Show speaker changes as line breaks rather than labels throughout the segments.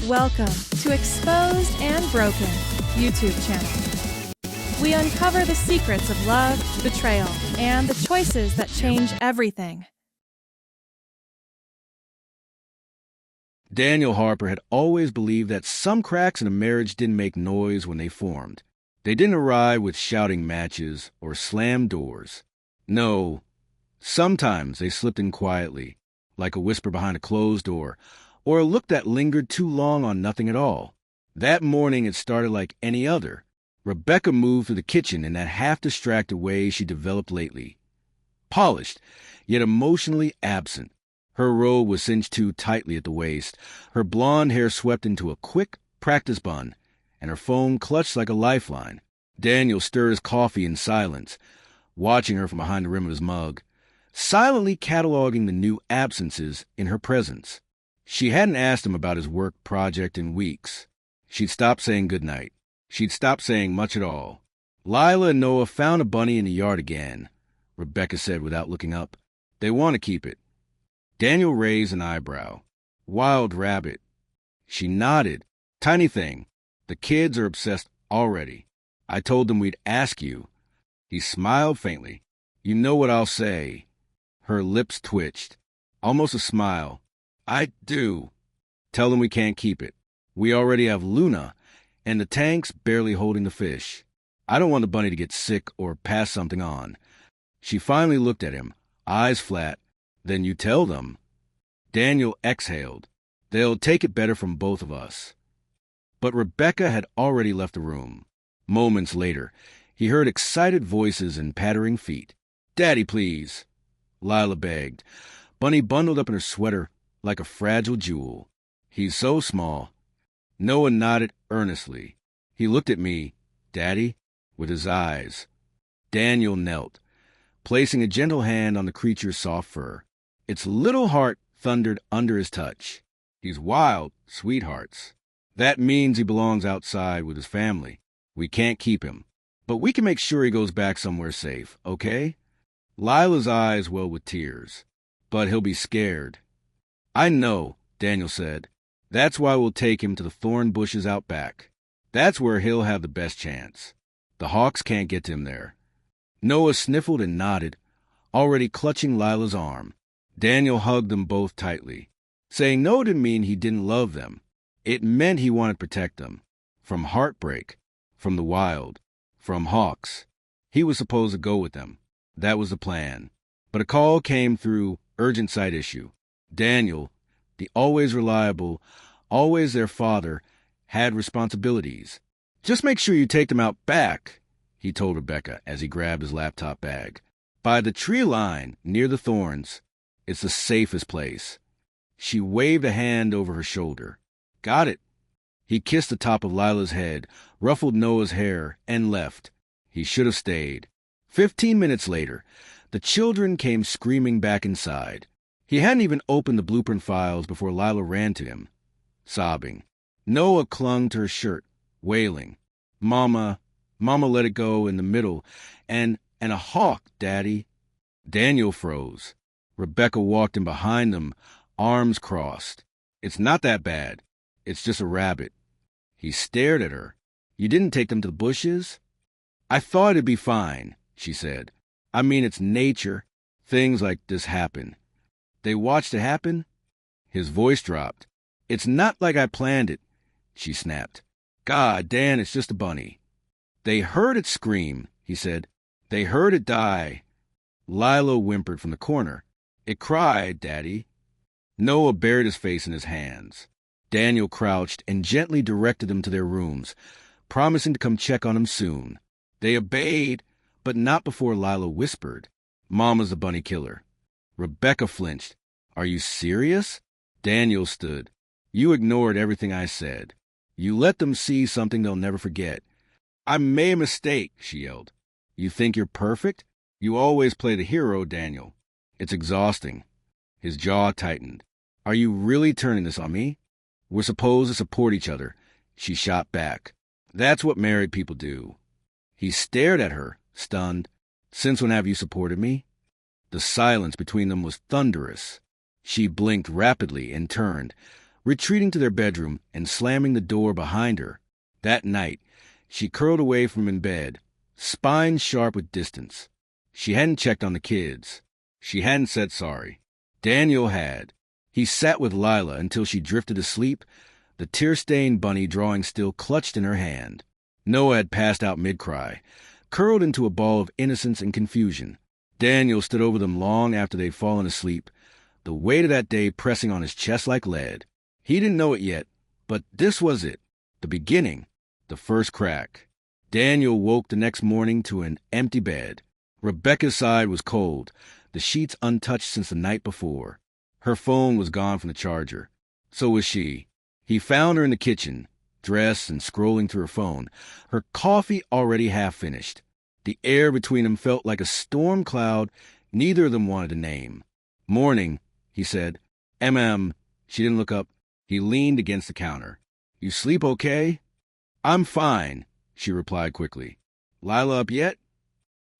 Welcome to Exposed and Broken YouTube channel. We uncover the secrets of love, betrayal, and the choices that change everything.
Daniel Harper had always believed that some cracks in a marriage didn't make noise when they formed. They didn't arrive with shouting matches or slammed doors. No, sometimes they slipped in quietly, like a whisper behind a closed door, or a look that lingered too long on nothing at all. That morning it started like any other. Rebecca moved through the kitchen in that half-distracted way she developed lately. Polished, yet emotionally absent. Her robe was cinched too tightly at the waist, her blonde hair swept into a quick, practice bun, and her phone clutched like a lifeline. Daniel stirred his coffee in silence, watching her from behind the rim of his mug, silently cataloging the new absences in her presence. She hadn't asked him about his work project in weeks. She'd stopped saying goodnight. She'd stopped saying much at all. Lila and Noah found a bunny in the yard again, Rebecca said without looking up. They want to keep it. Daniel raised an eyebrow. Wild rabbit. She nodded. Tiny thing. The kids are obsessed already. I told them we'd ask you. He smiled faintly. You know what I'll say. Her lips twitched. Almost a smile. I do. Tell them we can't keep it. We already have Luna, and the tank's barely holding the fish. I don't want the bunny to get sick or pass something on. She finally looked at him, eyes flat. Then you tell them. Daniel exhaled. They'll take it better from both of us. But Rebecca had already left the room. Moments later, he heard excited voices and pattering feet. Daddy, please, Lila begged. Bunny bundled up in her sweater like a fragile jewel. He's so small. Noah nodded earnestly. He looked at me, Daddy, with his eyes. Daniel knelt, placing a gentle hand on the creature's soft fur. Its little heart thundered under his touch. He's wild, sweethearts. That means he belongs outside with his family. We can't keep him. But we can make sure he goes back somewhere safe, okay? Lila's eyes welled with tears. But he'll be scared. I know, Daniel said. That's why we'll take him to the thorn bushes out back. That's where he'll have the best chance. The hawks can't get to him there. Noah sniffled and nodded, already clutching Lila's arm. Daniel hugged them both tightly. Saying no didn't mean he didn't love them. It meant he wanted to protect them. From heartbreak, from the wild, from hawks. He was supposed to go with them. That was the plan. But a call came through, urgent site issue. Daniel, the always reliable, always their father, had responsibilities. Just make sure you take them out back, he told Rebecca as he grabbed his laptop bag. By the tree line, near the thorns. It's the safest place. She waved a hand over her shoulder. Got it. He kissed the top of Lila's head, ruffled Noah's hair, and left. He should have stayed. 15 minutes later, the children came screaming back inside. He hadn't even opened the blueprint files before Lila ran to him, sobbing. Noah clung to her shirt, wailing. Mama let it go in the middle, and a hawk, Daddy. Daniel froze. Rebecca walked in behind them, arms crossed. It's not that bad. It's just a rabbit. He stared at her. You didn't take them to the bushes? I thought it'd be fine, she said. I mean, it's nature. Things like this happen. They watched it happen? His voice dropped. It's not like I planned it, she snapped. God, Dan, it's just a bunny. They heard it scream, he said. They heard it die. Lila whimpered from the corner. It cried, Daddy. Noah buried his face in his hands. Daniel crouched and gently directed them to their rooms, promising to come check on them soon. They obeyed, but not before Lila whispered, Mama's the bunny killer. Rebecca flinched. Are you serious? Daniel stood. You ignored everything I said. You let them see something they'll never forget. I made a mistake, she yelled. You think you're perfect? You always play the hero, Daniel. It's exhausting. His jaw tightened. Are you really turning this on me? We're supposed to support each other, she shot back. That's what married people do. He stared at her, stunned. Since when have you supported me? The silence between them was thunderous. She blinked rapidly and turned, retreating to their bedroom and slamming the door behind her. That night, she curled away from him in bed, spine sharp with distance. She hadn't checked on the kids. She hadn't said sorry. Daniel had. He sat with Lila until she drifted asleep, the tear-stained bunny drawing still clutched in her hand. Noah had passed out mid-cry, curled into a ball of innocence and confusion. Daniel stood over them long after they'd fallen asleep, the weight of that day pressing on his chest like lead. He didn't know it yet, but this was it, the beginning, the first crack. Daniel woke the next morning to an empty bed. Rebecca's side was cold, the sheets untouched since the night before. Her phone was gone from the charger. So was she. He found her in the kitchen, dressed and scrolling through her phone, her coffee already half finished. The air between them felt like a storm cloud neither of them wanted to name. "Morning," he said. She didn't look up. He leaned against the counter. "You sleep okay?" "I'm fine," she replied quickly. "Lila up yet?"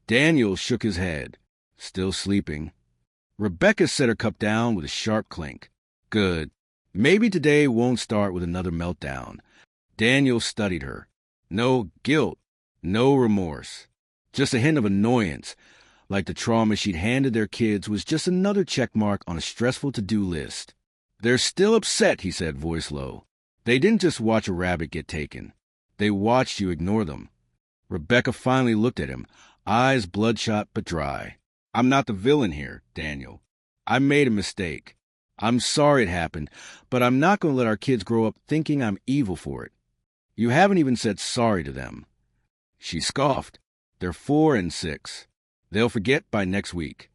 Daniel shook his head. Still sleeping. Rebecca set her cup down with a sharp clink. Good. Maybe today won't start with another meltdown. Daniel studied her. No guilt, no remorse. Just a hint of annoyance, like the trauma she'd handed their kids was just another check mark on a stressful to-do list. "They're still upset," he said, voice low. "They didn't just watch a rabbit get taken. They watched you ignore them." Rebecca finally looked at him, eyes bloodshot but dry. "I'm not the villain here, Daniel. I made a mistake. I'm sorry it happened, but I'm not going to let our kids grow up thinking I'm evil for it. You haven't even said sorry to them." She scoffed. "They're 4 and 6. They'll forget by next week."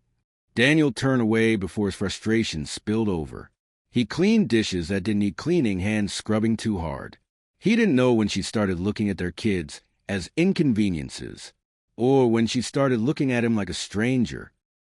Daniel turned away before his frustration spilled over. He cleaned dishes that didn't need cleaning, hands scrubbing too hard. He didn't know when she started looking at their kids as inconveniences, or when she started looking at him like a stranger.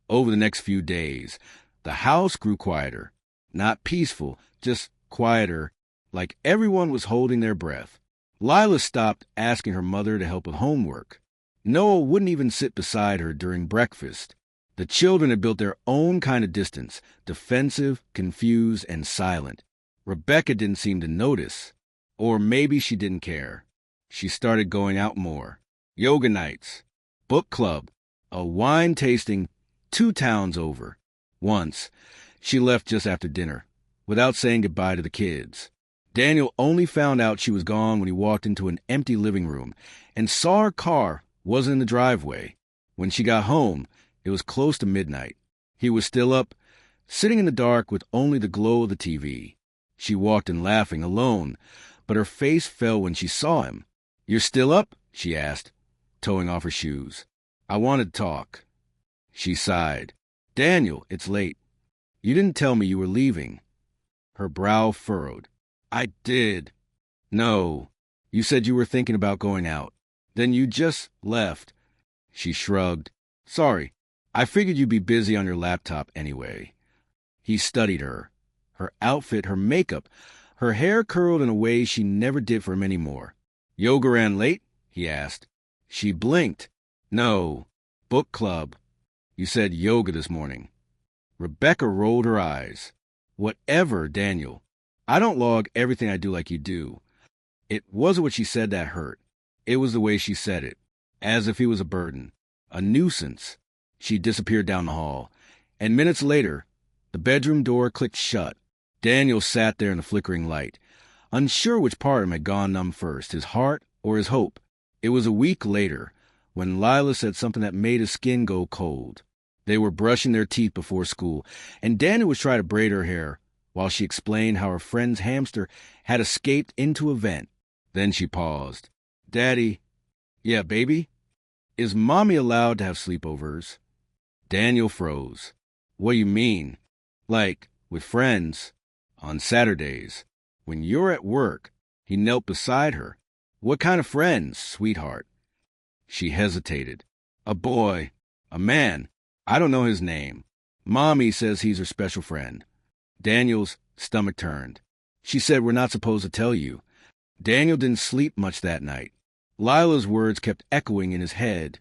Over the next few days, the house grew quieter. Not peaceful, just quieter, like everyone was holding their breath. Lila stopped asking her mother to help with homework. Noah wouldn't even sit beside her during breakfast. The children had built their own kind of distance, defensive, confused, and silent. Rebecca didn't seem to notice. Or maybe she didn't care. She started going out more. Yoga nights, book club, a wine tasting 2 towns over. Once, she left just after dinner, without saying goodbye to the kids. Daniel only found out she was gone when he walked into an empty living room and saw her car wasn't in the driveway. When she got home, it was close to midnight. He was still up, sitting in the dark with only the glow of the TV. She walked in laughing, alone, but her face fell when she saw him. "You're still up?" she asked, toeing off her shoes. "I wanted to talk." She sighed. "Daniel, it's late. You didn't tell me you were leaving." Her brow furrowed. "I did." "No. You said you were thinking about going out. Then you just left." She shrugged. "Sorry. I figured you'd be busy on your laptop anyway." He studied her. Her outfit, her makeup, her hair curled in a way she never did for him anymore. "Yoga ran late?" he asked. She blinked. "No. Book club. You said yoga this morning." Rebecca rolled her eyes. "Whatever, Daniel. I don't log everything I do like you do." It wasn't what she said that hurt. It was the way she said it, as if he was a burden, a nuisance. She disappeared down the hall, and minutes later, the bedroom door clicked shut. Daniel sat there in the flickering light, unsure which part of him had gone numb first, his heart or his hope. It was a week later, when Lila said something that made his skin go cold. They were brushing their teeth before school, and Daniel was trying to braid her hair while she explained how her friend's hamster had escaped into a vent. Then she paused. "Daddy." "Yeah, baby?" "Is Mommy allowed to have sleepovers?" Daniel froze. "What do you mean?" "Like, with friends, on Saturdays, when you're at work." He knelt beside her. "What kind of friends, sweetheart?" She hesitated. "A boy. A man. I don't know his name. Mommy says he's her special friend." Daniel's stomach turned. "She said we're not supposed to tell you." Daniel didn't sleep much that night. Lila's words kept echoing in his head.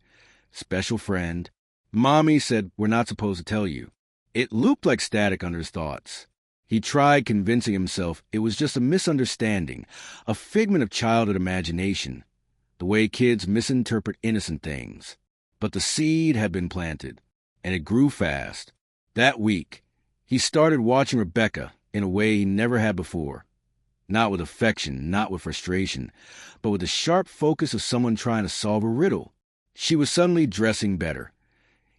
Special friend. Mommy said we're not supposed to tell you. It looped like static under his thoughts. He tried convincing himself it was just a misunderstanding, a figment of childhood imagination, the way kids misinterpret innocent things. But the seed had been planted, and it grew fast. That week, he started watching Rebecca in a way he never had before. Not with affection, not with frustration, but with the sharp focus of someone trying to solve a riddle. She was suddenly dressing better,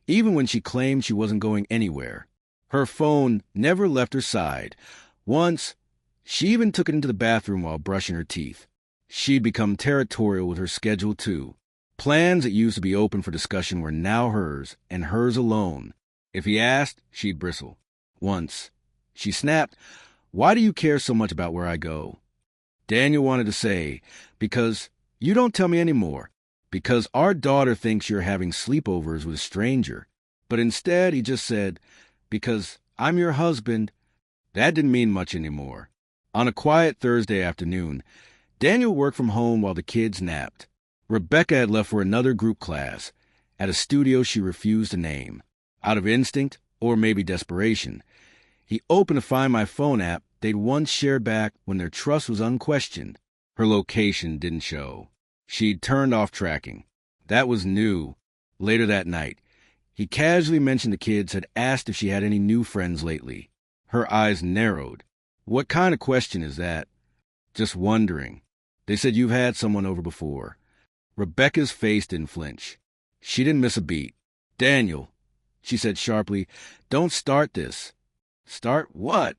even when she claimed she wasn't going anywhere. Her phone never left her side. Once, she even took it into the bathroom while brushing her teeth. She'd become territorial with her schedule, too. Plans that used to be open for discussion were now hers, and hers alone. If he asked, she'd bristle. Once, she snapped, "Why do you care so much about where I go?" Daniel wanted to say, "Because you don't tell me anymore. Because our daughter thinks you're having sleepovers with a stranger." But instead, he just said, "Because I'm your husband." That didn't mean much anymore. On a quiet Thursday afternoon, Daniel worked from home while the kids napped. Rebecca had left for another group class at a studio she refused to name. Out of instinct, or maybe desperation, he opened the Find My Phone app they'd once shared back when their trust was unquestioned. Her location didn't show. She'd turned off tracking. That was new. Later that night, he casually mentioned the kids had asked if she had any new friends lately. Her eyes narrowed. "What kind of question is that?" "Just wondering. They said you've had someone over before." Rebecca's face didn't flinch. She didn't miss a beat. "Daniel," she said sharply, "don't start this." "Start what?"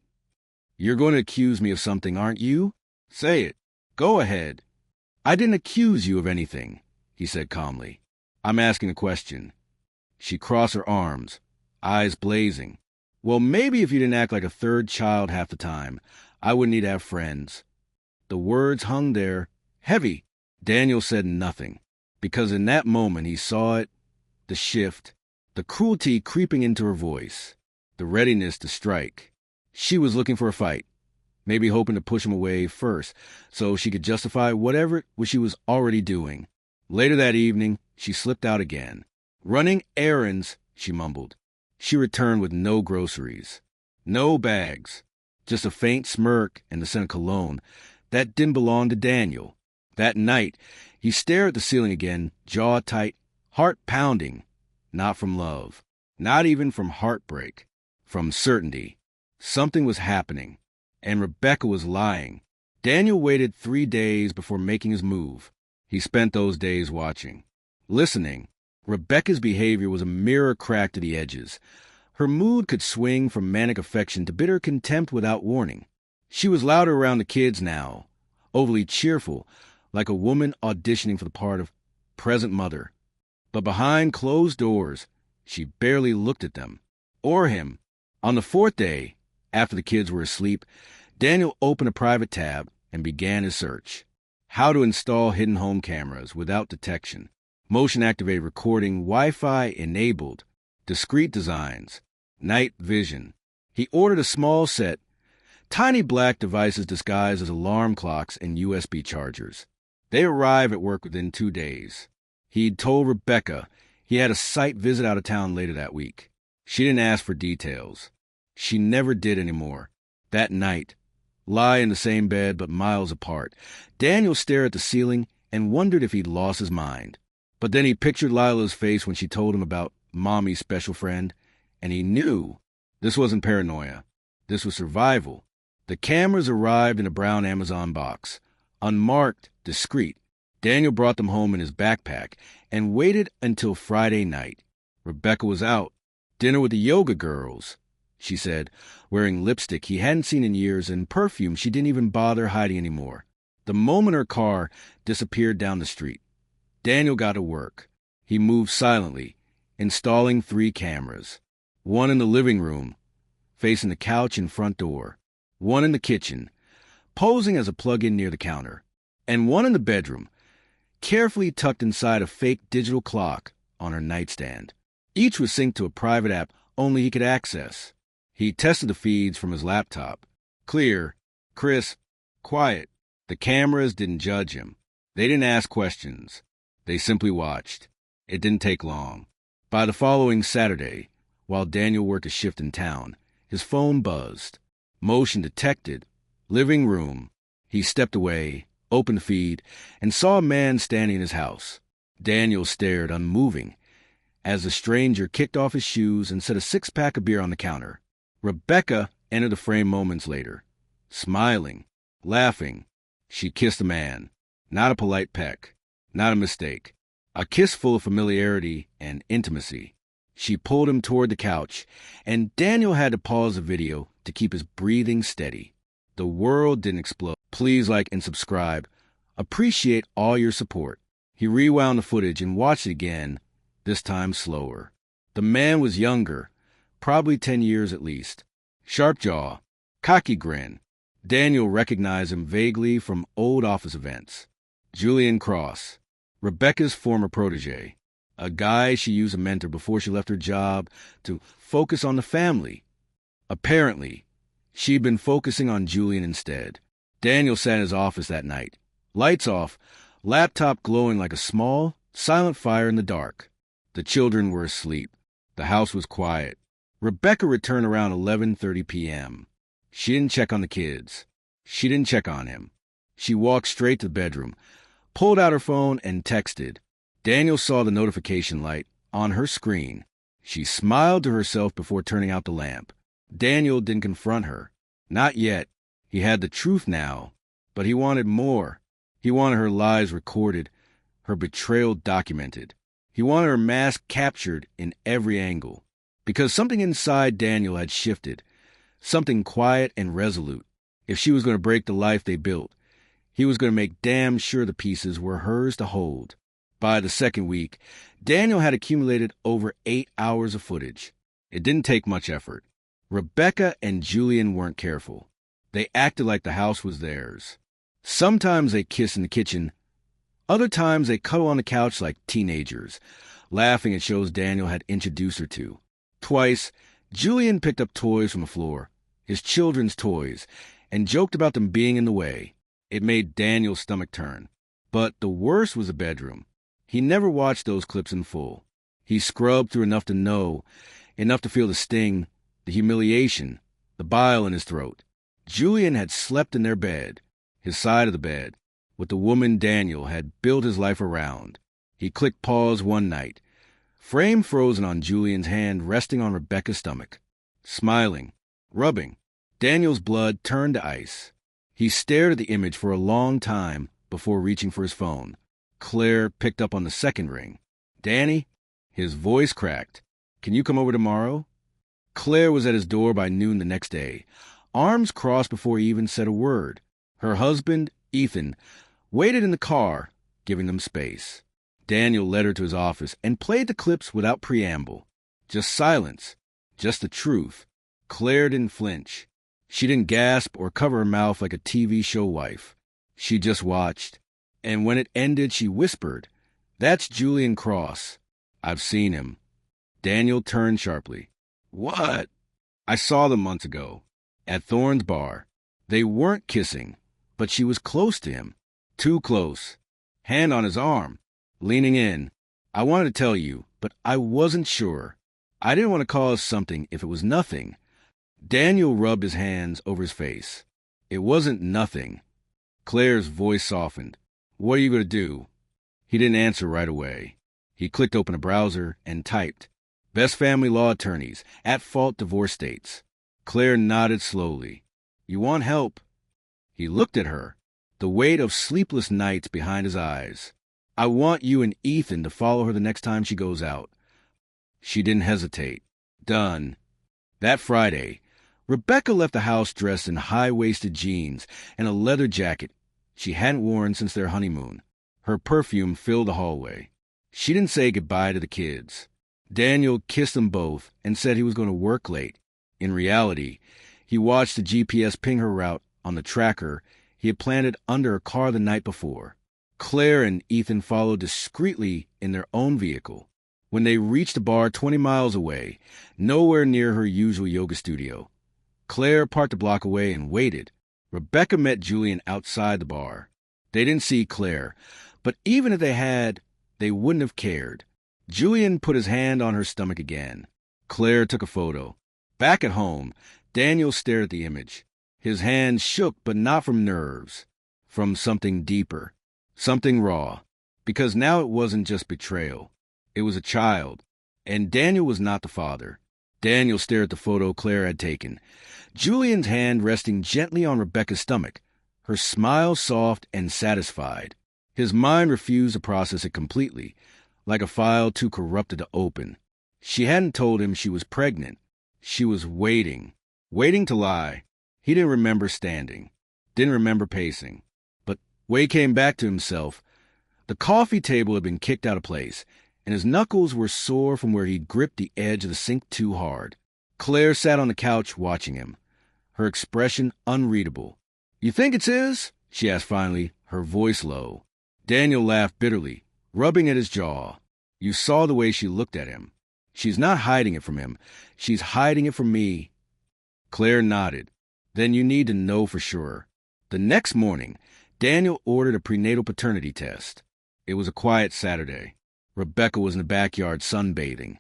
"You're going to accuse me of something, aren't you? Say it. Go ahead." "I didn't accuse you of anything," he said calmly. "I'm asking a question." She crossed her arms, eyes blazing. "Well, maybe if you didn't act like a third child half the time, I wouldn't need to have friends." The words hung there, heavy. Daniel said nothing, because in that moment he saw it, the shift, the cruelty creeping into her voice, the readiness to strike. She was looking for a fight, maybe hoping to push him away first, so she could justify whatever it was she was already doing. Later that evening, she slipped out again. "Running errands," she mumbled. She returned with no groceries, no bags, just a faint smirk and the scent of cologne that didn't belong to Daniel. That night, he stared at the ceiling again, jaw tight, heart pounding, not from love, not even from heartbreak, from certainty. Something was happening, and Rebecca was lying. Daniel waited 3 days before making his move. He spent those days watching, listening. Rebecca's behavior was a mirror cracked to the edges. Her mood could swing from manic affection to bitter contempt without warning. She was louder around the kids now, overly cheerful, like a woman auditioning for the part of present mother. But behind closed doors, she barely looked at them, or him. On the 4th day, after the kids were asleep, Daniel opened a private tab and began his search. How to install hidden home cameras without detection. Motion-activated recording, Wi-Fi enabled, discrete designs, night vision. He ordered a small set, tiny black devices disguised as alarm clocks and USB chargers. They arrived at work within 2 days. He'd told Rebecca he had a site visit out of town later that week. She didn't ask for details. She never did anymore. That night, lie in the same bed but miles apart, Daniel stared at the ceiling and wondered if he'd lost his mind. But then he pictured Lila's face when she told him about Mommy's special friend, and he knew this wasn't paranoia. This was survival. The cameras arrived in a brown Amazon box, unmarked, discreet. Daniel brought them home in his backpack and waited until Friday night. Rebecca was out. Dinner with the yoga girls, she said, wearing lipstick he hadn't seen in years and perfume she didn't even bother hiding anymore. The moment her car disappeared down the street, Daniel got to work. He moved silently, installing 3 cameras. 1 in the living room, facing the couch and front door. 1 in the kitchen, posing as a plug-in near the counter. And 1 in the bedroom, carefully tucked inside a fake digital clock on her nightstand. Each was synced to a private app only he could access. He tested the feeds from his laptop. Clear, crisp, quiet. The cameras didn't judge him. They didn't ask questions. They simply watched. It didn't take long. By the following Saturday, while Daniel worked a shift in town, his phone buzzed. Motion detected. Living room. He stepped away, opened the feed, and saw a man standing in his house. Daniel stared, unmoving, as the stranger kicked off his shoes and set a six-pack of beer on the counter. Rebecca entered the frame moments later, smiling, laughing. She kissed the man. Not a polite peck, not a mistake. A kiss full of familiarity and intimacy. She pulled him toward the couch, and Daniel had to pause the video to keep his breathing steady. The world didn't explode. Please like and subscribe. Appreciate all your support. He rewound the footage and watched it again, this time slower. The man was younger, probably 10 years at least. Sharp jaw, cocky grin. Daniel recognized him vaguely from old office events. Julian Cross, Rebecca's former protege. A guy she used as a mentor before she left her job to focus on the family. Apparently, she'd been focusing on Julian instead. Daniel sat in his office that night. Lights off, laptop glowing like a small, silent fire in the dark. The children were asleep. The house was quiet. Rebecca returned around 11:30 p.m. She didn't check on the kids. She didn't check on him. She walked straight to the bedroom, pulled out her phone, and texted. Daniel saw the notification light on her screen. She smiled to herself before turning out the lamp. Daniel didn't confront her. Not yet. He had the truth now. But he wanted more. He wanted her lies recorded, her betrayal documented. He wanted her mask captured in every angle. Because something inside Daniel had shifted. Something quiet and resolute. If she was going to break the life they built, he was going to make damn sure the pieces were hers to hold. By the second week, Daniel had accumulated over 8 hours of footage. It didn't take much effort. Rebecca and Julian weren't careful. They acted like the house was theirs. Sometimes they kissed in the kitchen. Other times they cuddle on the couch like teenagers, laughing at shows Daniel had introduced her to. Twice, Julian picked up toys from the floor, his children's toys, and joked about them being in the way. It made Daniel's stomach turn. But the worst was the bedroom. He never watched those clips in full. He scrubbed through enough to know, enough to feel the sting, the humiliation, the bile in his throat. Julian had slept in their bed, his side of the bed, with the woman Daniel had built his life around. He clicked pause one night, frame frozen on Julian's hand resting on Rebecca's stomach. Smiling, rubbing. Daniel's blood turned to ice. He stared at the image for a long time before reaching for his phone. Claire picked up on the second ring. Danny? His voice cracked. Can you come over tomorrow? Claire was at his door by noon the next day, arms crossed before he even said a word. Her husband, Ethan, waited in the car, giving them space. Daniel led her to his office and played the clips without preamble. Just silence. Just the truth. Claire didn't flinch. She didn't gasp or cover her mouth like a TV show wife. She just watched. And when it ended, she whispered, "That's Julian Cross. I've seen him." Daniel turned sharply. "What?" "I saw them months ago. At Thorne's bar. They weren't kissing, but she was close to him. Too close. Hand on his arm. Leaning in. I wanted to tell you, but I wasn't sure. I didn't want to cause something if it was nothing." Daniel rubbed his hands over his face. It wasn't nothing. Claire's voice softened. "What are you going to do?" He didn't answer right away. He clicked open a browser and typed, "Best family law attorneys, at-fault divorce states." Claire nodded slowly. "You want help?" He looked at her, the weight of sleepless nights behind his eyes. "I want you and Ethan to follow her the next time she goes out." She didn't hesitate. Done. That Friday, Rebecca left the house dressed in high-waisted jeans and a leather jacket she hadn't worn since their honeymoon. Her perfume filled the hallway. She didn't say goodbye to the kids. Daniel kissed them both and said he was going to work late. In reality, he watched the GPS ping her route on the tracker he had planted under her car the night before. Claire and Ethan followed discreetly in their own vehicle. When they reached a bar 20 miles away, nowhere near her usual yoga studio, Claire parked a block away and waited. Rebecca met Julian outside the bar. They didn't see Claire, but even if they had, they wouldn't have cared. Julian put his hand on her stomach again. Claire took a photo. Back at home, Daniel stared at the image. His hand shook, but not from nerves, from something deeper, something raw, because now it wasn't just betrayal. It was a child, and Daniel was not the father. Daniel stared at the photo Claire had taken, Julian's hand resting gently on Rebecca's stomach, her smile soft and satisfied. His mind refused to process it completely, like a file too corrupted to open. She hadn't told him she was pregnant. She was waiting to lie. He didn't remember standing, didn't remember pacing. But Wade came back to himself. The coffee table had been kicked out of place, and his knuckles were sore from where he'd gripped the edge of the sink too hard. Claire sat on the couch watching him, her expression unreadable. "You think it's his?" she asked finally, her voice low. Daniel laughed bitterly, rubbing at his jaw. You saw the way she looked at him. "She's not hiding it from him. She's hiding it from me." Claire nodded. "Then you need to know for sure." The next morning, Daniel ordered a prenatal paternity test. It was a quiet Saturday. Rebecca was in the backyard sunbathing,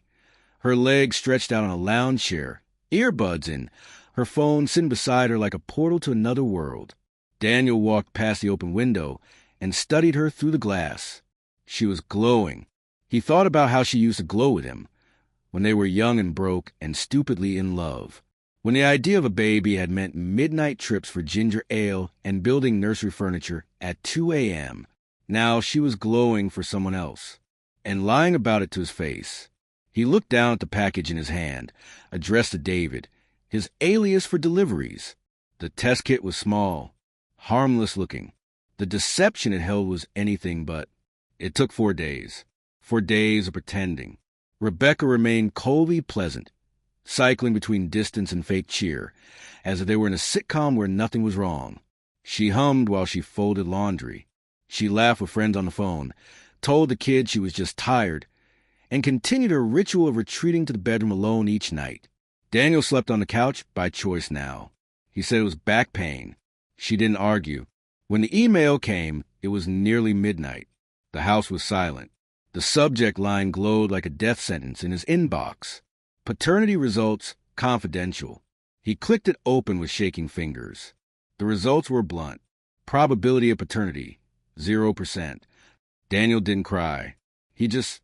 her legs stretched out on a lounge chair, earbuds in, her phone sitting beside her like a portal to another world. Daniel walked past the open window and studied her through the glass. She was glowing. He thought about how she used to glow with him, when they were young and broke and stupidly in love, when the idea of a baby had meant midnight trips for ginger ale and building nursery furniture at 2 a.m. Now she was glowing for someone else, and lying about it to his face. He looked down at the package in his hand, addressed to David, his alias for deliveries. The test kit was small, harmless looking. The deception it held was anything but. It took 4 days. 4 days of pretending. Rebecca remained coldly pleasant, cycling between distance and fake cheer, as if they were in a sitcom where nothing was wrong. She hummed while she folded laundry. She laughed with friends on the phone, told the kids she was just tired, and continued her ritual of retreating to the bedroom alone each night. Daniel slept on the couch by choice now. He said it was back pain. She didn't argue. When the email came, it was nearly midnight. The house was silent. The subject line glowed like a death sentence in his inbox. Paternity results confidential. He clicked it open with shaking fingers. The results were blunt. Probability of paternity, 0%. Daniel didn't cry. He just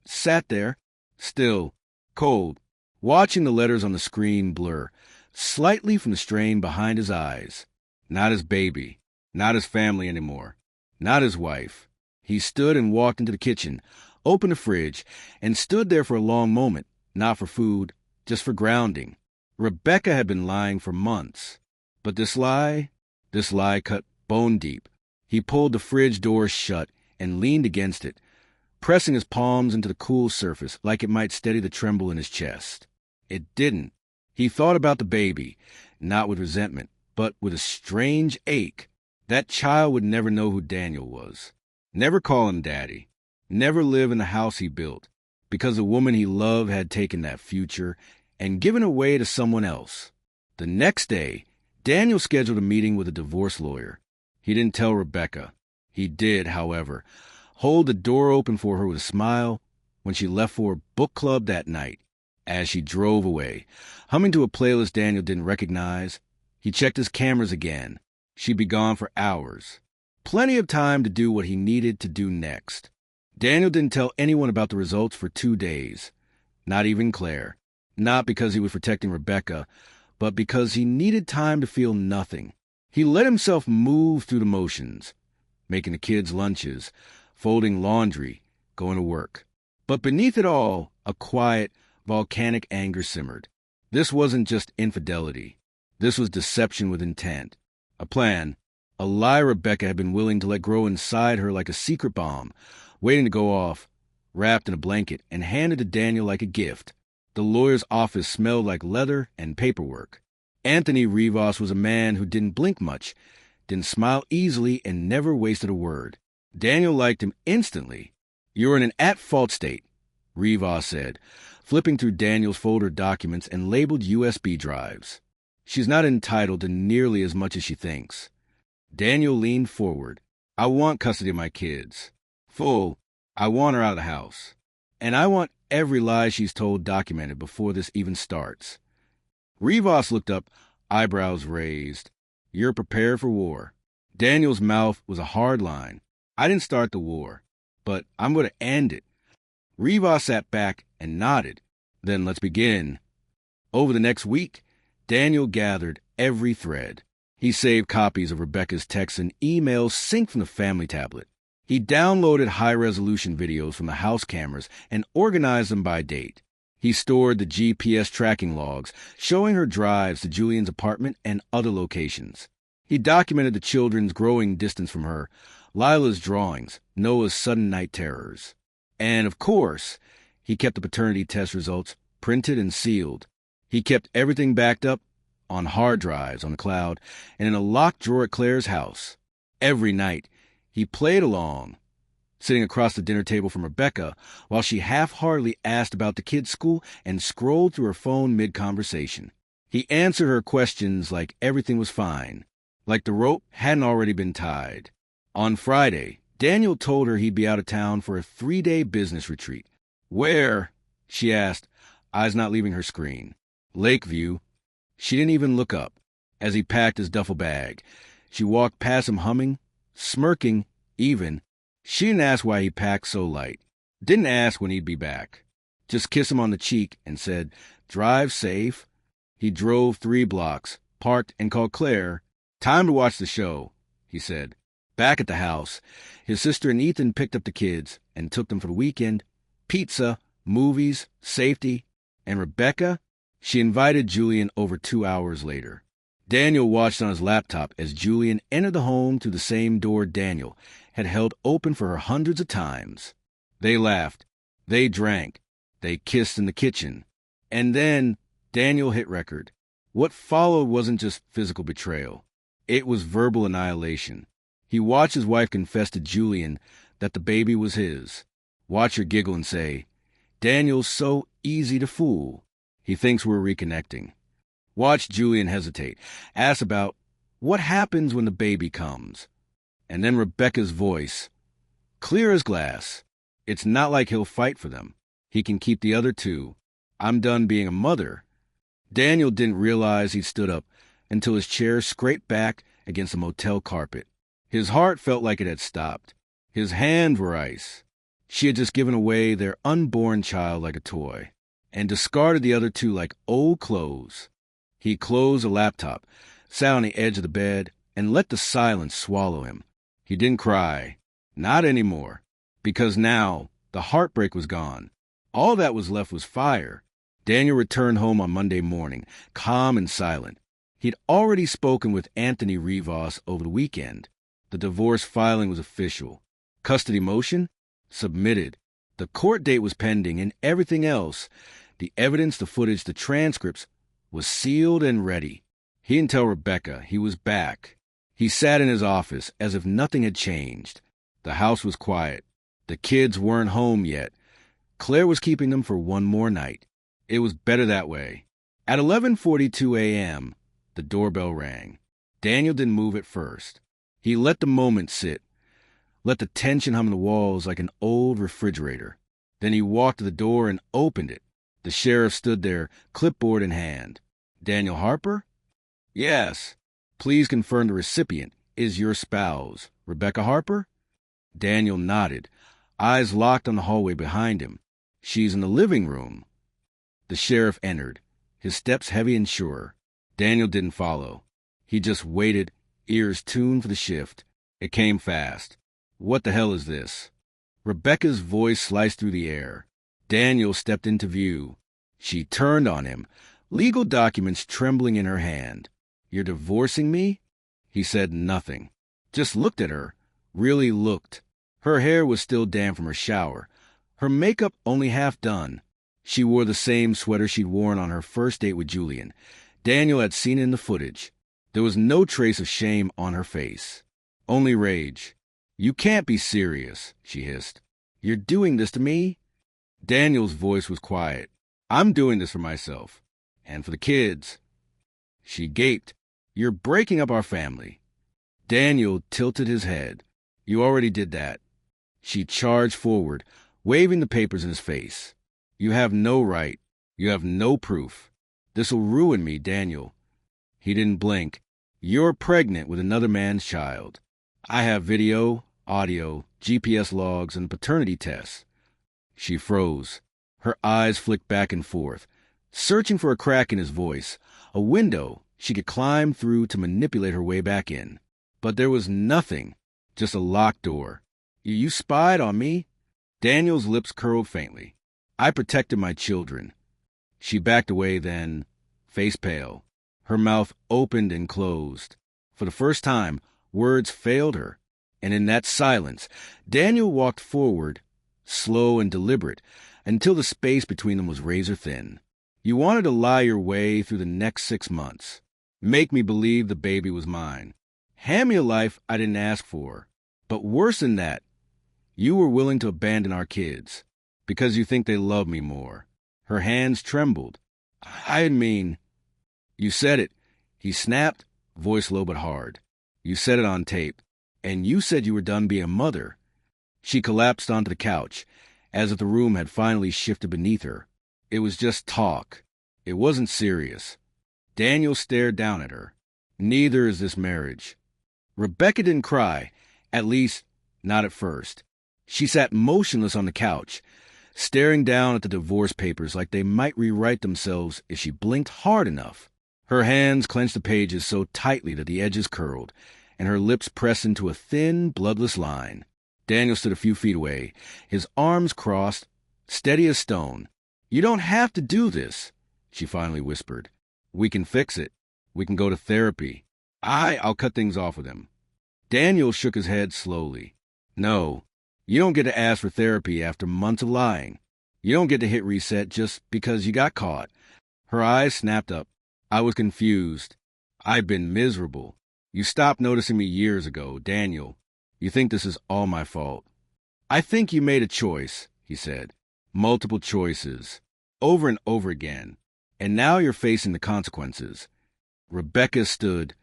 sat there, still, cold, watching the letters on the screen blur, slightly from the strain behind his eyes. Not his baby, not his family anymore, not his wife. He stood and walked into the kitchen, opened the fridge, and stood there for a long moment, not for food, just for grounding. Rebecca had been lying for months. But this lie cut bone deep. He pulled the fridge door shut and leaned against it, pressing his palms into the cool surface like it might steady the tremble in his chest. It didn't. He thought about the baby, not with resentment, but with a strange ache. That child would never know who Daniel was. Never call him daddy. Never live in the house he built, because the woman he loved had taken that future and given away to someone else. The next day, Daniel scheduled a meeting with a divorce lawyer. He didn't tell Rebecca. He did, however, hold the door open for her with a smile when she left for a book club that night. As she drove away, humming to a playlist Daniel didn't recognize, he checked his cameras again. She'd be gone for hours. Plenty of time to do what he needed to do next. Daniel didn't tell anyone about the results for 2 days. Not even Claire. Not because he was protecting Rebecca, but because he needed time to feel nothing. He let himself move through the motions, making the kids' lunches, folding laundry, going to work. But beneath it all, a quiet, volcanic anger simmered. This wasn't just infidelity. This was deception with intent. A plan. A lie Rebecca had been willing to let grow inside her like a secret bomb, waiting to go off, wrapped in a blanket and handed to Daniel like a gift. The lawyer's office smelled like leather and paperwork. Anthony Rivas was a man who didn't blink much, didn't smile easily, and never wasted a word. Daniel liked him instantly. "You're in an at-fault state," Rivas said, flipping through Daniel's folder documents and labeled USB drives. "She's not entitled to nearly as much as she thinks." Daniel leaned forward. "I want custody of my kids. Full. I want her out of the house. And I want every lie she's told documented before this even starts." Rivas looked up, eyebrows raised. You're prepared for war. Daniel's mouth was a hard line. I didn't start the war, but I'm going to end it. Rivas sat back and nodded. Then let's begin. Over the next week, Daniel gathered every thread. He saved copies of Rebecca's texts and emails synced from the family tablet. He downloaded high-resolution videos from the house cameras and organized them by date. He stored the GPS tracking logs, showing her drives to Julian's apartment and other locations. He documented the children's growing distance from her, Lila's drawings, Noah's sudden night terrors. And, of course, he kept the paternity test results printed and sealed. He kept everything backed up on hard drives on the cloud and in a locked drawer at Claire's house. Every night, he played along, sitting across the dinner table from Rebecca while she half-heartedly asked about the kids' school and scrolled through her phone mid-conversation. He answered her questions like everything was fine, like the rope hadn't already been tied. On Friday, Daniel told her he'd be out of town for a 3-day business retreat. Where? She asked, eyes not leaving her screen. Lakeview. She didn't even look up. As he packed his duffel bag, she walked past him humming, smirking, even. She didn't ask why he packed so light. Didn't ask when he'd be back. Just kissed him on the cheek and said, "Drive safe." He drove 3 blocks, parked, and called Claire. "Time to watch the show," he said. Back at the house, his sister and Ethan picked up the kids and took them for the weekend. Pizza, movies, safety. And Rebecca? She invited Julian over 2 hours later. Daniel watched on his laptop as Julian entered the home through the same door Daniel had held open for her hundreds of times. They laughed. They drank. They kissed in the kitchen. And then Daniel hit record. What followed wasn't just physical betrayal. It was verbal annihilation. He watched his wife confess to Julian that the baby was his. Watch her giggle and say, "Daniel's so easy to fool. He thinks we're reconnecting." Watch Julian hesitate, ask about what happens when the baby comes. And then Rebecca's voice, clear as glass. It's not like he'll fight for them. He can keep the other 2. I'm done being a mother. Daniel didn't realize he'd stood up until his chair scraped back against the motel carpet. His heart felt like it had stopped. His hands were ice. She had just given away their unborn child like a toy and discarded the other 2 like old clothes. He closed the laptop, sat on the edge of the bed, and let the silence swallow him. He didn't cry. Not anymore. Because now the heartbreak was gone. All that was left was fire. Daniel returned home on Monday morning, calm and silent. He'd already spoken with Anthony Rivas over the weekend. The divorce filing was official. Custody motion? Submitted. The court date was pending, and everything else, the evidence, the footage, the transcripts, was sealed and ready. He didn't tell Rebecca he was back. He sat in his office as if nothing had changed. The house was quiet. The kids weren't home yet. Claire was keeping them for one more night. It was better that way. At 11:42 a.m., the doorbell rang. Daniel didn't move at first. He let the moment sit, let the tension hum in the walls like an old refrigerator. Then he walked to the door and opened it. The sheriff stood there, clipboard in hand. "Daniel Harper?" "Yes." "Please confirm the recipient is your spouse, Rebecca Harper?" Daniel nodded, eyes locked on the hallway behind him. "She's in the living room." The sheriff entered, his steps heavy and sure. Daniel didn't follow. He just waited, ears tuned for the shift. It came fast. "What the hell is this?" Rebecca's voice sliced through the air. Daniel stepped into view. She turned on him, legal documents trembling in her hand. "You're divorcing me?" He said nothing, just looked at her, really looked. Her hair was still damp from her shower, her makeup only half done. She wore the same sweater she'd worn on her first date with Julian. Daniel had seen it in the footage. There was no trace of shame on her face, only rage. "You can't be serious," she hissed. "You're doing this to me?" Daniel's voice was quiet. "I'm doing this for myself. And for the kids." She gaped. "You're breaking up our family." Daniel tilted his head. "You already did that." She charged forward, waving the papers in his face. "You have no right. You have no proof. This'll ruin me, Daniel." He didn't blink. You're pregnant with another man's child. I have video, audio, GPS logs, and paternity tests. She froze. Her eyes flicked back and forth, searching for a crack in his voice, a window she could climb through to manipulate her way back in. But there was nothing, just a locked door. You spied on me? Daniel's lips curled faintly. I protected my children. She backed away then, face pale. Her mouth opened and closed. For the first time, words failed her. And in that silence, Daniel walked forward, slow and deliberate, until the space between them was razor thin. You wanted to lie your way through the next 6 months. Make me believe the baby was mine. Hand me a life I didn't ask for. But worse than that, you were willing to abandon our kids because you think they love me more. Her hands trembled. I didn't mean... You said it. He snapped, voice low but hard. You said it on tape. And you said you were done being a mother. She collapsed onto the couch, as if the room had finally shifted beneath her. It was just talk. It wasn't serious. Daniel stared down at her. Neither is this marriage. Rebecca didn't cry, at least, not at first. She sat motionless on the couch, staring down at the divorce papers like they might rewrite themselves if she blinked hard enough. Her hands clenched the pages so tightly that the edges curled, and her lips pressed into a thin, bloodless line. Daniel stood a few feet away, his arms crossed, steady as stone. You don't have to do this, she finally whispered. We can fix it. We can go to therapy. I'll cut things off with him. Daniel shook his head slowly. No, you don't get to ask for therapy after months of lying. You don't get to hit reset just because you got caught. Her eyes snapped up. I was confused. I've been miserable. You stopped noticing me years ago, Daniel. You think this is all my fault. I think you made a choice, he said. Multiple choices. Over and over again. And now you're facing the consequences. Rebecca stood,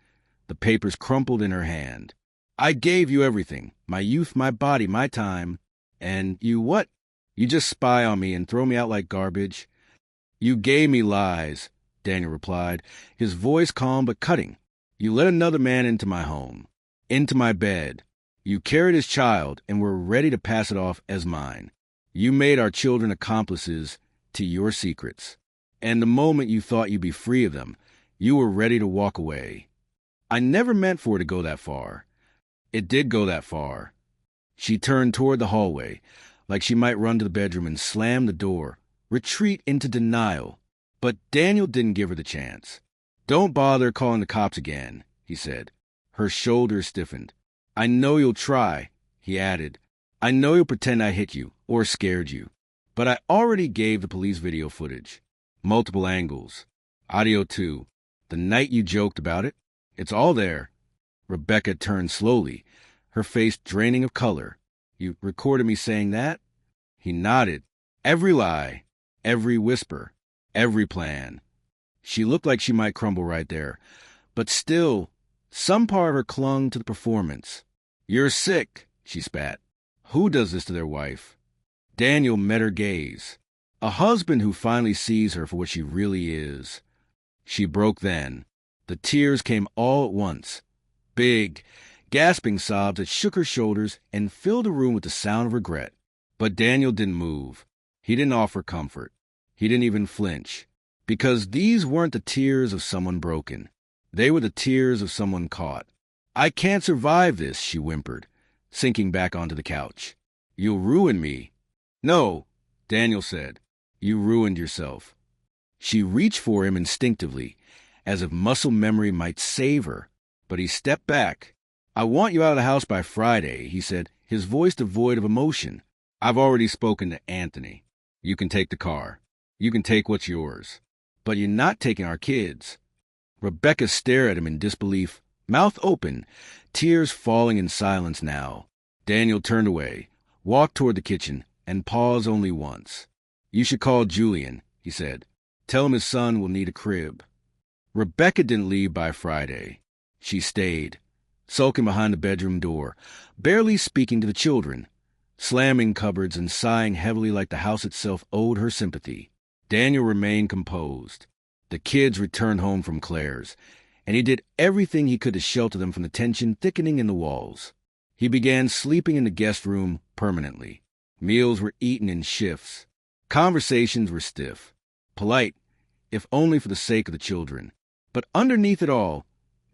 the papers crumpled in her hand. I gave you everything. My youth, my body, my time. And you what? You just spy on me and throw me out like garbage? You gave me lies, Daniel replied, his voice calm but cutting. You let another man into my home, into my bed. You carried his child and were ready to pass it off as mine. You made our children accomplices to your secrets. And the moment you thought you'd be free of them, you were ready to walk away. I never meant for it to go that far. It did go that far. She turned toward the hallway, like she might run to the bedroom and slam the door, retreat into denial. But Daniel didn't give her the chance. Don't bother calling the cops again, he said. Her shoulders stiffened. I know you'll try, he added. I know you'll pretend I hit you or scared you. But I already gave the police video footage. Multiple angles. Audio too. The night you joked about it. It's all there. Rebecca turned slowly, her face draining of color. You recorded me saying that? He nodded. Every lie, every whisper, every plan. She looked like she might crumble right there. But still, some part of her clung to the performance. You're sick, she spat. Who does this to their wife? Daniel met her gaze. A husband who finally sees her for what she really is. She broke then. The tears came all at once. Big, gasping sobs that shook her shoulders and filled the room with the sound of regret. But Daniel didn't move. He didn't offer comfort. He didn't even flinch. Because these weren't the tears of someone broken. They were the tears of someone caught. I can't survive this, she whimpered, sinking back onto the couch. You'll ruin me. No, Daniel said. You ruined yourself. She reached for him instinctively, as if muscle memory might save her. But he stepped back. I want you out of the house by Friday, he said, his voice devoid of emotion. I've already spoken to Anthony. You can take the car. You can take what's yours. But you're not taking our kids. Rebecca stared at him in disbelief, mouth open, tears falling in silence now. Daniel turned away, walked toward the kitchen, and paused only once. You should call Julian, he said. Tell him his son will need a crib. Rebecca didn't leave by Friday. She stayed, sulking behind the bedroom door, barely speaking to the children, slamming cupboards and sighing heavily like the house itself owed her sympathy. Daniel remained composed. The kids returned home from Claire's, and he did everything he could to shelter them from the tension thickening in the walls. He began sleeping in the guest room permanently. Meals were eaten in shifts. Conversations were stiff, polite, if only for the sake of the children. But underneath it all,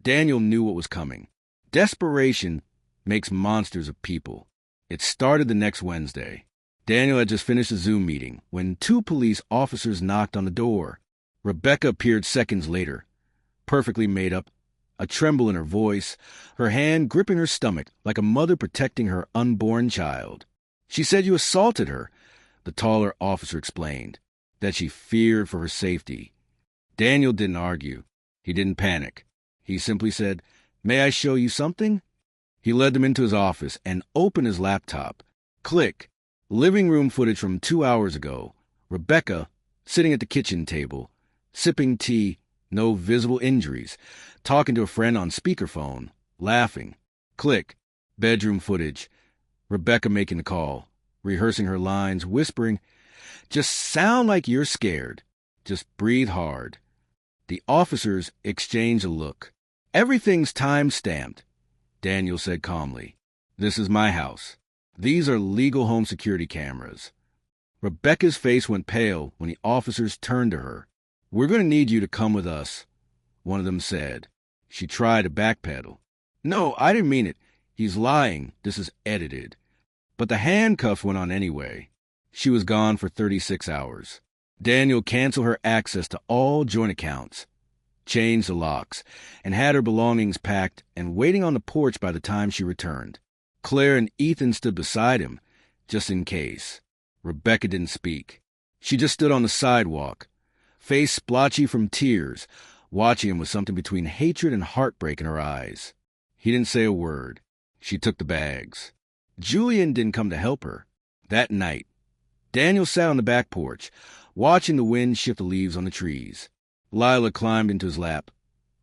Daniel knew what was coming. Desperation makes monsters of people. It started the next Wednesday. Daniel had just finished a Zoom meeting when 2 police officers knocked on the door. Rebecca appeared seconds later, perfectly made up, a tremble in her voice, her hand gripping her stomach like a mother protecting her unborn child. She said you assaulted her, the taller officer explained, that she feared for her safety. Daniel didn't argue. He didn't panic. He simply said, "May I show you something?" He led them into his office and opened his laptop. Click. Living room footage from 2 hours ago. Rebecca, sitting at the kitchen table, sipping tea, no visible injuries, talking to a friend on speakerphone, laughing. Click. Bedroom footage. Rebecca making the call, rehearsing her lines, whispering, "Just sound like you're scared. Just breathe hard." The officers exchanged a look. "Everything's time-stamped," Daniel said calmly. "This is my house. These are legal home security cameras." Rebecca's face went pale when the officers turned to her. "We're going to need you to come with us," one of them said. She tried to backpedal. "No, I didn't mean it. He's lying. This is edited." But the handcuffs went on anyway. She was gone for 36 hours. Daniel canceled her access to all joint accounts, changed the locks, and had her belongings packed and waiting on the porch by the time she returned. Claire and Ethan stood beside him, just in case. Rebecca didn't speak. She just stood on the sidewalk, face splotchy from tears, watching him with something between hatred and heartbreak in her eyes. He didn't say a word. She took the bags. Julian didn't come to help her. That night, Daniel sat on the back porch, watching the wind shift the leaves on the trees. Lila climbed into his lap,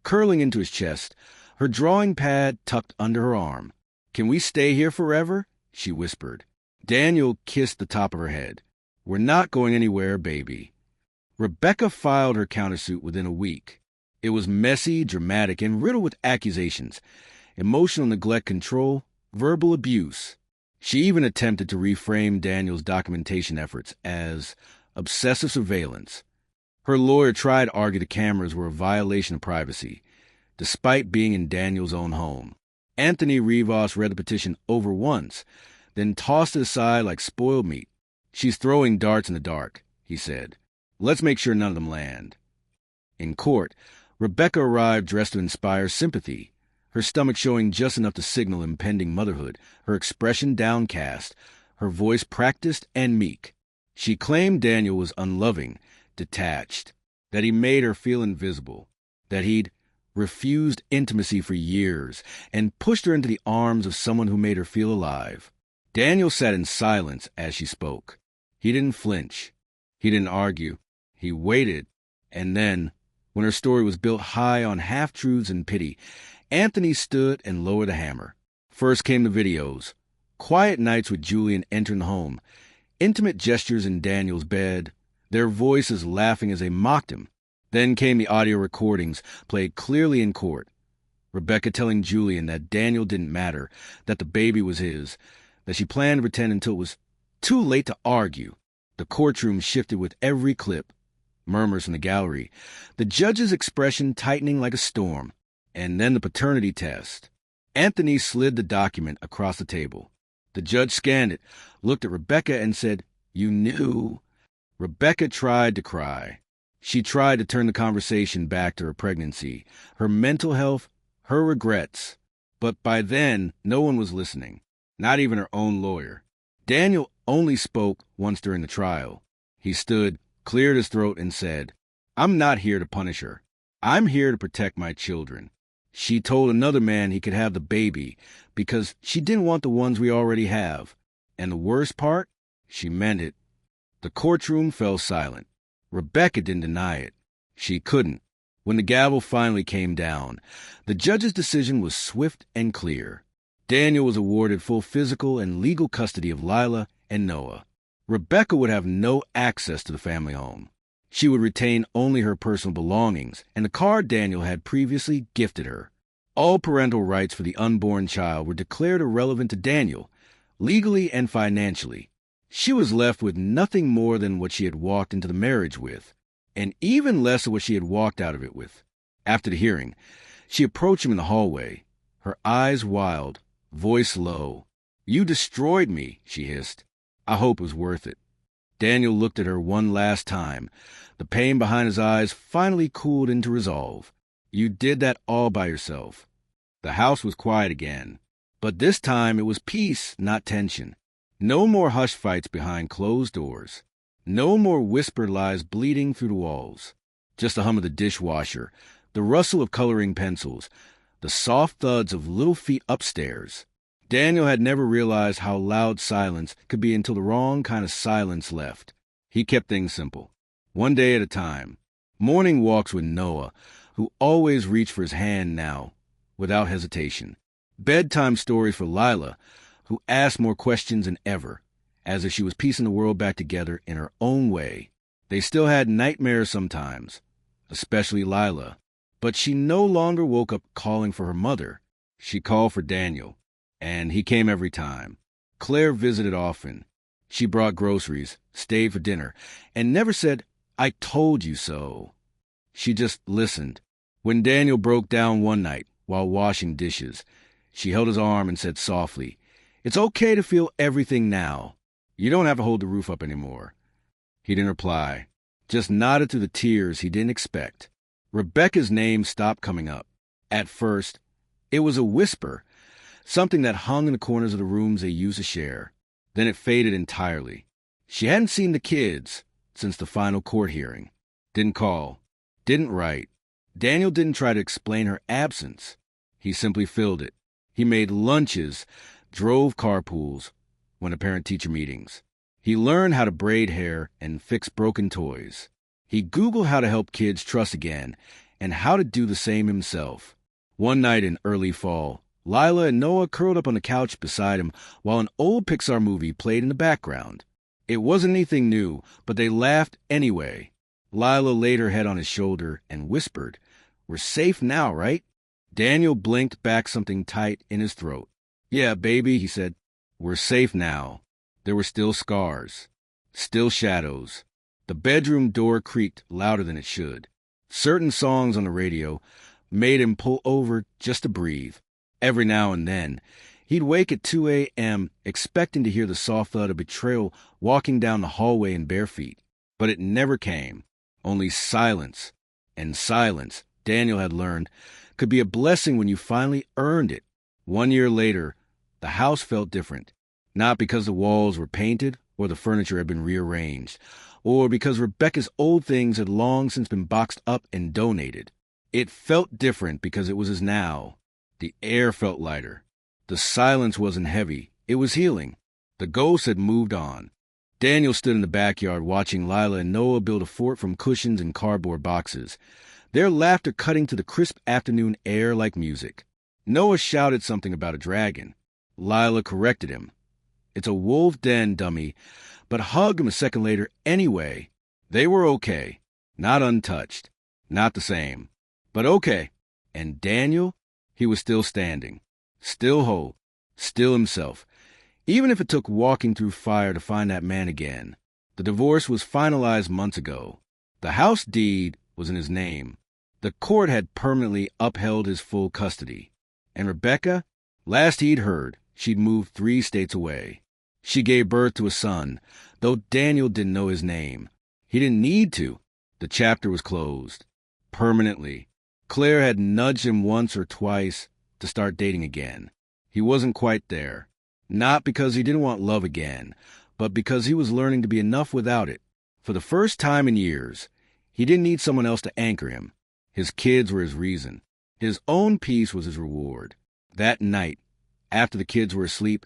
curling into his chest, her drawing pad tucked under her arm. "Can we stay here forever?" she whispered. Daniel kissed the top of her head. "We're not going anywhere, baby." Rebecca filed her countersuit within a week. It was messy, dramatic, and riddled with accusations, emotional neglect, control, verbal abuse. She even attempted to reframe Daniel's documentation efforts as obsessive surveillance. Her lawyer tried to argue the cameras were a violation of privacy, despite being in Daniel's own home. Anthony Rivas read the petition over once, then tossed it aside like spoiled meat. "She's throwing darts in the dark," he said. "Let's make sure none of them land." In court, Rebecca arrived dressed to inspire sympathy, her stomach showing just enough to signal impending motherhood, her expression downcast, her voice practiced and meek. She claimed Daniel was unloving, detached, that he made her feel invisible, that he'd refused intimacy for years and pushed her into the arms of someone who made her feel alive. Daniel sat in silence as she spoke. He didn't flinch. He didn't argue. He waited. And then, when her story was built high on half-truths and pity, Anthony stood and lowered the hammer. First came the videos. Quiet nights with Julian entering the home. Intimate gestures in Daniel's bed. Their voices laughing as they mocked him. Then came the audio recordings, played clearly in court. Rebecca telling Julian that Daniel didn't matter, that the baby was his, that she planned to pretend until it was too late to argue. The courtroom shifted with every clip. Murmurs from the gallery. The judge's expression tightening like a storm. And then the paternity test. Anthony slid the document across the table. The judge scanned it, looked at Rebecca and said, "You knew." Rebecca tried to cry. She tried to turn the conversation back to her pregnancy, her mental health, her regrets. But by then, no one was listening, not even her own lawyer. Daniel only spoke once during the trial. He stood, cleared his throat, and said, "I'm not here to punish her. I'm here to protect my children. She told another man he could have the baby because she didn't want the ones we already have. And the worst part? She meant it." The courtroom fell silent. Rebecca didn't deny it. She couldn't. When the gavel finally came down, the judge's decision was swift and clear. Daniel was awarded full physical and legal custody of Lila and Noah. Rebecca would have no access to the family home. She would retain only her personal belongings and the car Daniel had previously gifted her. All parental rights for the unborn child were declared irrelevant to Daniel, legally and financially. She was left with nothing more than what she had walked into the marriage with, and even less of what she had walked out of it with. After the hearing, she approached him in the hallway, her eyes wild, voice low. "You destroyed me," she hissed. "I hope it was worth it." Daniel looked at her one last time. The pain behind his eyes finally cooled into resolve. "You did that all by yourself." The house was quiet again, but this time it was peace, not tension. No more hush fights behind closed doors. No more whispered lies bleeding through the walls. Just the hum of the dishwasher, the rustle of coloring pencils, the soft thuds of little feet upstairs. Daniel had never realized how loud silence could be until the wrong kind of silence left. He kept things simple, one day at a time. Morning walks with Noah, who always reached for his hand now, without hesitation. Bedtime stories for Lila, who asked more questions than ever, as if she was piecing the world back together in her own way. They still had nightmares sometimes, especially Lila, but she no longer woke up calling for her mother. She called for Daniel, and he came every time. Claire visited often. She brought groceries, stayed for dinner, and never said, "I told you so." She just listened. When Daniel broke down one night while washing dishes, she held his arm and said softly, "It's okay to feel everything now. You don't have to hold the roof up anymore." He didn't reply, just nodded through the tears he didn't expect. Rebecca's name stopped coming up. At first, it was a whisper, something that hung in the corners of the rooms they used to share. Then it faded entirely. She hadn't seen the kids since the final court hearing. Didn't call. Didn't write. Daniel didn't try to explain her absence. He simply filled it. He made lunches, drove carpools, went to parent-teacher meetings. He learned how to braid hair and fix broken toys. He Googled how to help kids trust again and how to do the same himself. One night in early fall, Lila and Noah curled up on the couch beside him while an old Pixar movie played in the background. It wasn't anything new, but they laughed anyway. Lila laid her head on his shoulder and whispered, "We're safe now, right?" Daniel blinked back something tight in his throat. "Yeah, baby," he said. "We're safe now." There were still scars, still shadows. The bedroom door creaked louder than it should. Certain songs on the radio made him pull over just to breathe. Every now and then, he'd wake at 2 a.m. expecting to hear the soft thud of Betrayal walking down the hallway in bare feet. But it never came. Only silence. And silence, Daniel had learned, could be a blessing when you finally earned it. 1 year later, the house felt different. Not because the walls were painted or the furniture had been rearranged, or because Rebecca's old things had long since been boxed up and donated. It felt different because it was his now. The air felt lighter. The silence wasn't heavy. It was healing. The ghosts had moved on. Daniel stood in the backyard watching Lila and Noah build a fort from cushions and cardboard boxes, their laughter cutting to the crisp afternoon air like music. Noah shouted something about a dragon. Lila corrected him. "It's a wolf den, dummy," but hugged him a second later anyway. They were okay. Not untouched. Not the same. But okay. And Daniel? He was still standing. Still whole. Still himself. Even if it took walking through fire to find that man again. The divorce was finalized months ago. The house deed was in his name. The court had permanently upheld his full custody. And Rebecca? Last he'd heard, she'd moved 3 states away. She gave birth to a son, though Daniel didn't know his name. He didn't need to. The chapter was closed. Permanently. Claire had nudged him once or twice to start dating again. He wasn't quite there. Not because he didn't want love again, but because he was learning to be enough without it. For the first time in years, he didn't need someone else to anchor him. His kids were his reason. His own peace was his reward. That night, after the kids were asleep,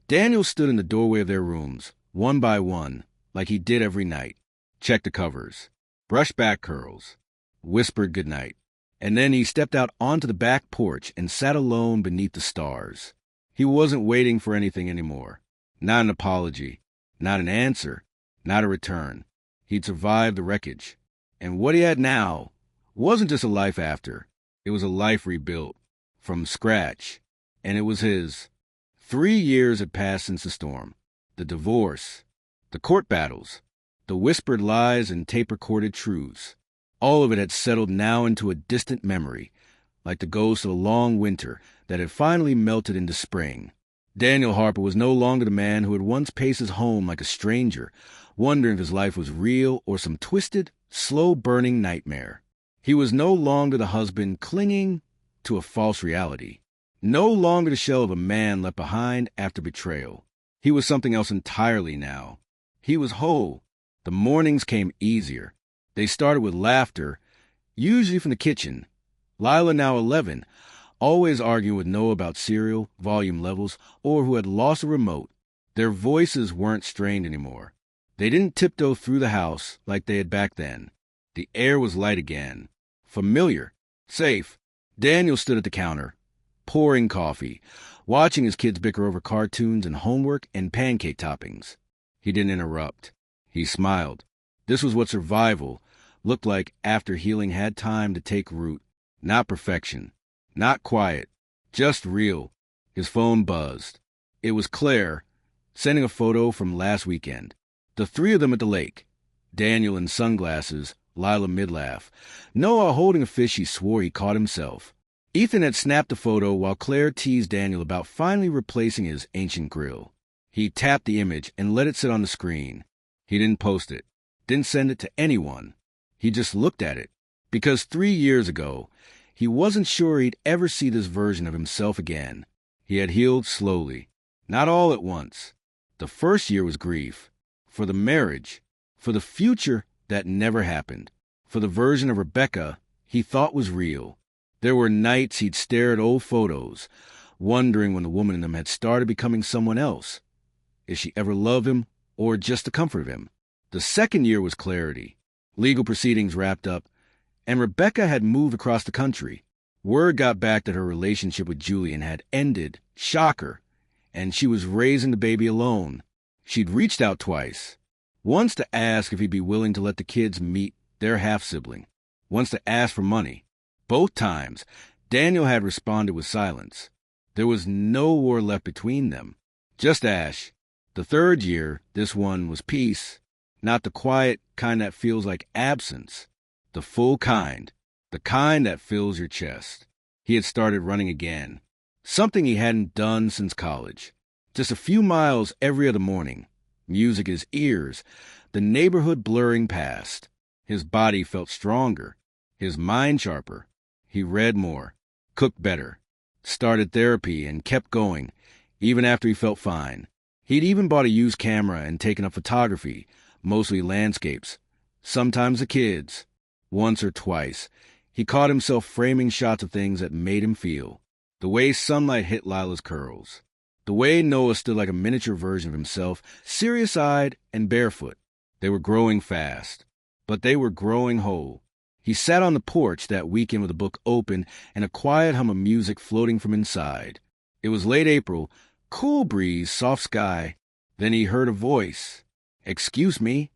Daniel stood in the doorway of their rooms, one by one, like he did every night. Checked the covers, brushed back curls, whispered goodnight. And then he stepped out onto the back porch and sat alone beneath the stars. He wasn't waiting for anything anymore. Not an apology, not an answer, not a return. He'd survived the wreckage. And what he had now wasn't just a life after. It was a life rebuilt from scratch. And it was his. 3 years had passed since the storm. The divorce, the court battles, the whispered lies and tape-recorded truths. All of it had settled now into a distant memory, like the ghost of a long winter that had finally melted into spring. Daniel Harper was no longer the man who had once paced his home like a stranger, wondering if his life was real or some twisted, slow-burning nightmare. He was no longer the husband clinging to a false reality, no longer the shell of a man left behind after betrayal. He was something else entirely now. He was whole. The mornings came easier. They started with laughter, usually from the kitchen. Lila, now 11, always arguing with Noah about cereal, volume levels, or who had lost a remote. Their voices weren't strained anymore. They didn't tiptoe through the house like they had back then. The air was light again. Familiar. Safe. Daniel stood at the counter, pouring coffee, watching his kids bicker over cartoons and homework and pancake toppings. He didn't interrupt. He smiled. This was what survival looked like after healing had time to take root. Not perfection. Not quiet. Just real. His phone buzzed. It was Claire, sending a photo from last weekend. The three of them at the lake. Daniel in sunglasses, Lila mid-laugh. Noah holding a fish he swore he caught himself. Ethan had snapped the photo while Claire teased Daniel about finally replacing his ancient grill. He tapped the image and let it sit on the screen. He didn't post it. Didn't send it to anyone. He just looked at it. Because 3 years ago, he wasn't sure he'd ever see this version of himself again. He had healed slowly. Not all at once. The first year was grief. For the marriage. For the future that never happened. For the version of Rebecca he thought was real. There were nights he'd stare at old photos, wondering when the woman in them had started becoming someone else. Did she ever love him, or just the comfort of him? The second year was clarity. Legal proceedings wrapped up, and Rebecca had moved across the country. Word got back that her relationship with Julian had ended, shocker, and she was raising the baby alone. She'd reached out twice. Once to ask if he'd be willing to let the kids meet their half-sibling. Once to ask for money. Both times, Daniel had responded with silence. There was no war left between them. Just ash. The third year, this one was peace. Not the quiet kind that feels like absence. The full kind. The kind that fills your chest. He had started running again. Something he hadn't done since college. Just a few miles every other morning. Music in his ears. The neighborhood blurring past. His body felt stronger. His mind sharper. He read more. Cooked better. Started therapy and kept going, even after he felt fine. He'd even bought a used camera and taken up photography, mostly landscapes. Sometimes the kids. Once or twice, he caught himself framing shots of things that made him feel. The way sunlight hit Lila's curls. The way Noah stood like a miniature version of himself, serious-eyed and barefoot. They were growing fast, but they were growing whole. He sat on the porch that weekend with a book open and a quiet hum of music floating from inside. It was late April, cool breeze, soft sky. Then he heard a voice. "Excuse me."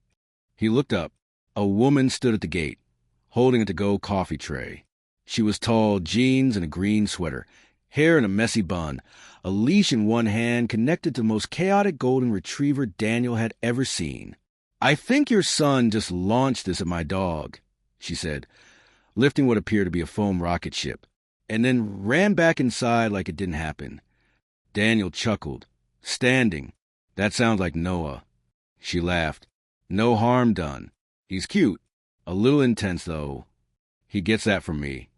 He looked up. A woman stood at the gate, holding a to-go coffee tray. She was tall, jeans and a green sweater, hair in a messy bun, a leash in one hand connected to the most chaotic golden retriever Daniel had ever seen. "I think your son just launched this at my dog," she said, lifting what appeared to be a foam rocket ship, and then ran back inside like it didn't happen. Daniel chuckled. "Standing. That sounds like Noah." She laughed. "No harm done. He's cute. A little intense, though. He gets that from me."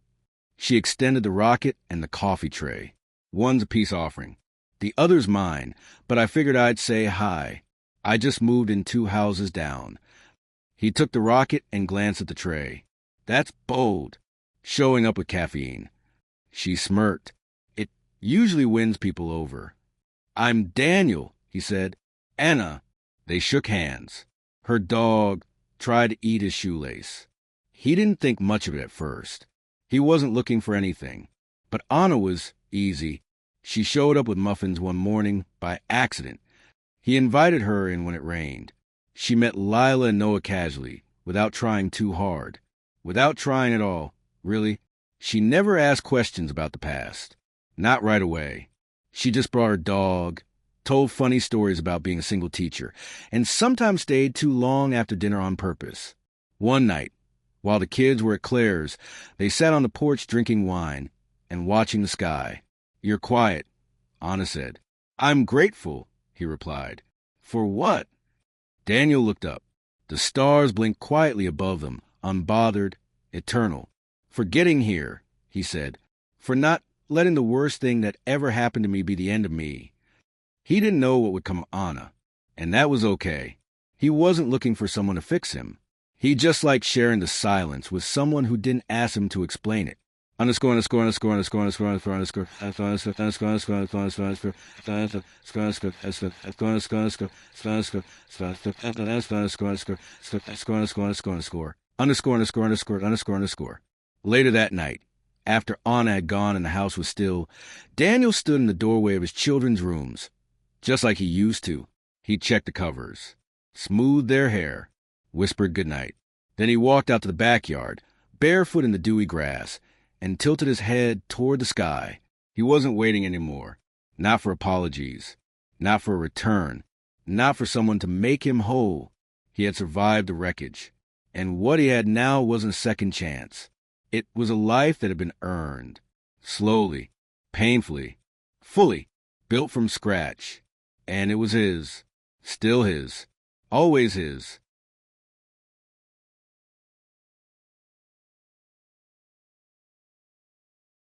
She extended the rocket and the coffee tray. "One's a peace offering. The other's mine, but I figured I'd say hi. I just moved in 2 houses down." He took the rocket and glanced at the tray. "That's bold. Showing up with caffeine." She smirked. "It usually wins people over." "I'm Daniel," he said. "Anna." They shook hands. Her dog tried to eat his shoelace. He didn't think much of it at first. He wasn't looking for anything. But Anna was easy. She showed up with muffins one morning by accident. He invited her in when it rained. She met Lila and Noah casually, without trying too hard. Without trying at all, really. She never asked questions about the past. Not right away. She just brought her dog, told funny stories about being a single teacher, and sometimes stayed too long after dinner on purpose. One night, while the kids were at Claire's, they sat on the porch drinking wine and watching the sky. "You're quiet," Anna said. "I'm grateful," he replied. "For what?" Daniel looked up. The stars blinked quietly above them, unbothered, eternal. "For getting here," he said. "For not letting the worst thing that ever happened to me be the end of me." He didn't know what would come of Anna, and that was okay. He wasn't looking for someone to fix him. He just liked sharing the silence with someone who didn't ask him to explain it. Later that night, after Anna had gone and the house was still, Daniel stood in the doorway of his children's rooms. Just like he used to, he checked the covers, smoothed their hair, whispered goodnight. Then he walked out to the backyard, barefoot in the dewy grass, and tilted his head toward the sky. He wasn't waiting anymore. Not for apologies. Not for a return. Not for someone to make him whole. He had survived the wreckage. And what he had now wasn't a second chance. It was a life that had been earned. Slowly. Painfully. Fully. Built from scratch. And it was his. Still his. Always his.